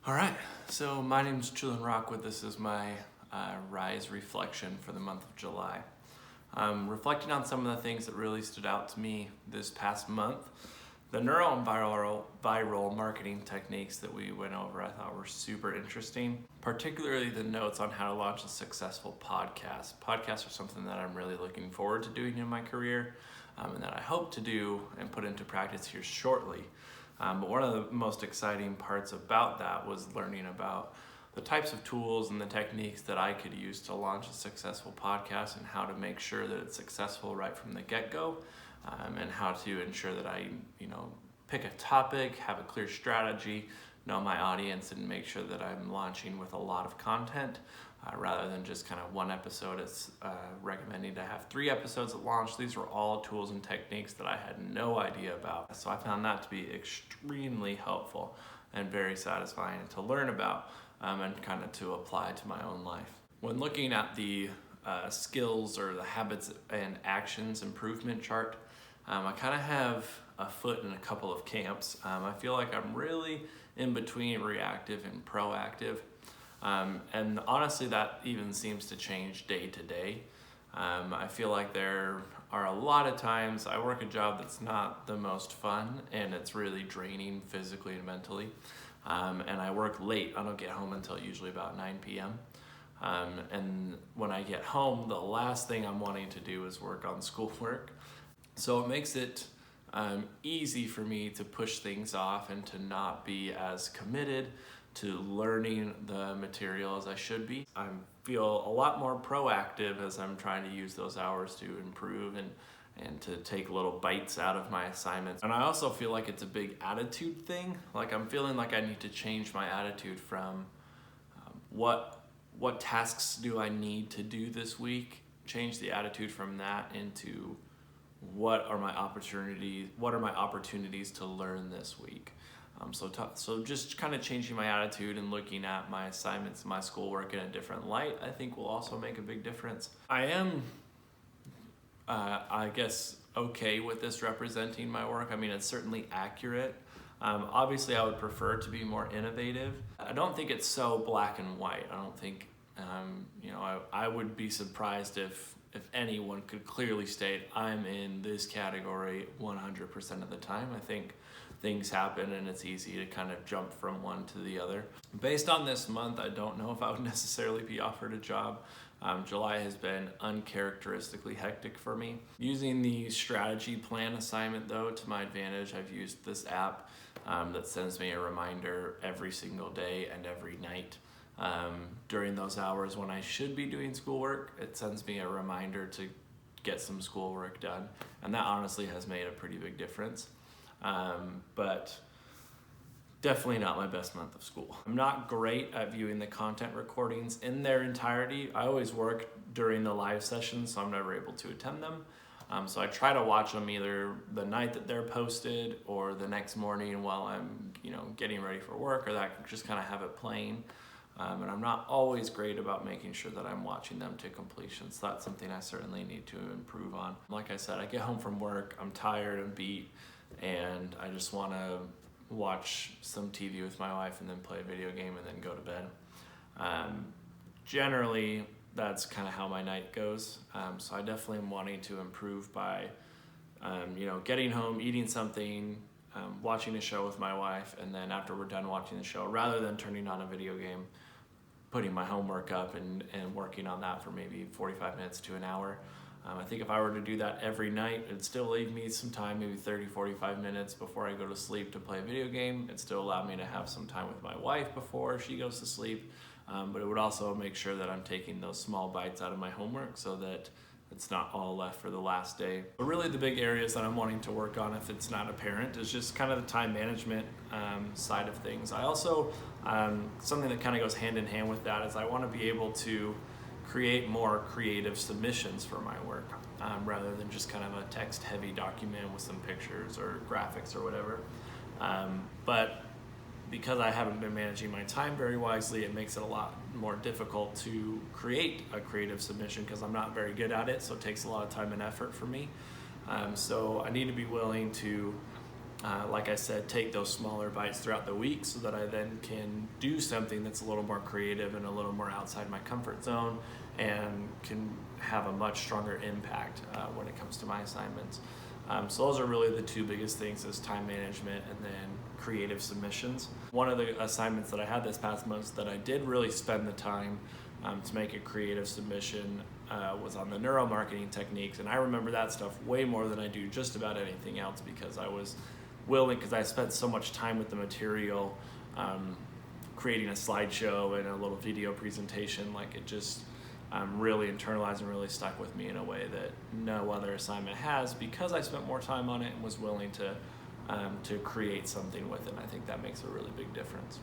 All right, so my name is Julian Rockwood. This is my Rise reflection for the month of July. Reflecting on some of the things that really stood out to me this past month. The neuro and viral marketing techniques that we went over I thought were super interesting, particularly the notes on how to launch a successful podcast. Podcasts are something that I'm really looking forward to doing in my career and that I hope to do and put into practice here shortly. But one of the most exciting parts about that was learning about the types of tools and the techniques that I could use to launch a successful podcast and how to make sure that it's successful right from the get-go, and how to ensure that I, pick a topic, have a clear strategy, know my audience, and make sure that I'm launching with a lot of content rather than just kind of one episode. It's recommending to have 3 episodes at launch. These were all tools and techniques that I had no idea about. So I found that to be extremely helpful and very satisfying to learn about and kind of to apply to my own life. When looking at the skills or the habits and actions improvement chart, I kind of have a foot in a couple of camps. I feel like I'm really in between reactive and proactive. And honestly, that even seems to change day to day. I feel like there are a lot of times I work a job that's not the most fun and it's really draining physically and mentally. And I work late. I don't get home until usually about 9 p.m. And when I get home, the last thing I'm wanting to do is work on schoolwork. So it makes it easy for me to push things off and to not be as committed to learning the material as I should be. I feel a lot more proactive as I'm trying to use those hours to improve and to take little bites out of my assignments. And I also feel like it's a big attitude thing. Like I'm feeling like I need to change my attitude from what tasks do I need to do this week, change the attitude from that into what are my opportunities to learn this week. So just kind of changing my attitude and looking at my assignments, my schoolwork in a different light, I think will also make a big difference. I am, I guess, okay with this representing my work. I mean, it's certainly accurate. Obviously, I would prefer to be more innovative. I don't think it's so black and white. I don't think, I would be surprised if anyone could clearly state I'm in this category 100% of the time. I think things happen and it's easy to kind of jump from one to the other. Based on this month, I don't know if I would necessarily be offered a job. July has been uncharacteristically hectic for me. Using the strategy plan assignment though to my advantage, I've used this app that sends me a reminder every single day and every night. During those hours when I should be doing schoolwork, it sends me a reminder to get some schoolwork done. And that honestly has made a pretty big difference. But definitely not my best month of school. I'm not great at viewing the content recordings in their entirety. I always work during the live sessions, so I'm never able to attend them. So I try to watch them either the night that they're posted or the next morning while I'm, getting ready for work, or that I can just kind of have it playing. And I'm not always great about making sure that I'm watching them to completion. So that's something I certainly need to improve on. Like I said, I get home from work, I'm tired and beat, and I just want to watch some TV with my wife and then play a video game and then go to bed. Generally, that's kind of how my night goes. So I definitely am wanting to improve by, getting home, eating something, watching a show with my wife, and then after we're done watching the show, rather than turning on a video game, putting my homework up and working on that for maybe 45 minutes to an hour. I think if I were to do that every night, it'd still leave me some time, maybe 30, 45 minutes before I go to sleep to play a video game. It'd still allow me to have some time with my wife before she goes to sleep. But it would also make sure that I'm taking those small bites out of my homework so that it's not all left for the last day. But really the big areas that I'm wanting to work on, if it's not apparent, is just kind of the time management side of things. I also, something that kind of goes hand in hand with that is I want to be able to create more creative submissions for my work rather than just kind of a text-heavy document with some pictures or graphics or whatever. But because I haven't been managing my time very wisely, it makes it a lot more difficult to create a creative submission because I'm not very good at it, so it takes a lot of time and effort for me. So I need to be willing to like I said, take those smaller bites throughout the week so that I then can do something that's a little more creative and a little more outside my comfort zone and can have a much stronger impact when it comes to my assignments. So those are really the two biggest things, is time management and then creative submissions. One of the assignments that I had this past month that I did really spend the time to make a creative submission was on the neuromarketing techniques, and I remember that stuff way more than I do just about anything else, because I was willing, because I spent so much time with the material, creating a slideshow and a little video presentation. Like, it just really internalized and really stuck with me in a way that no other assignment has, because I spent more time on it and was willing to create something with it. And I think that makes a really big difference.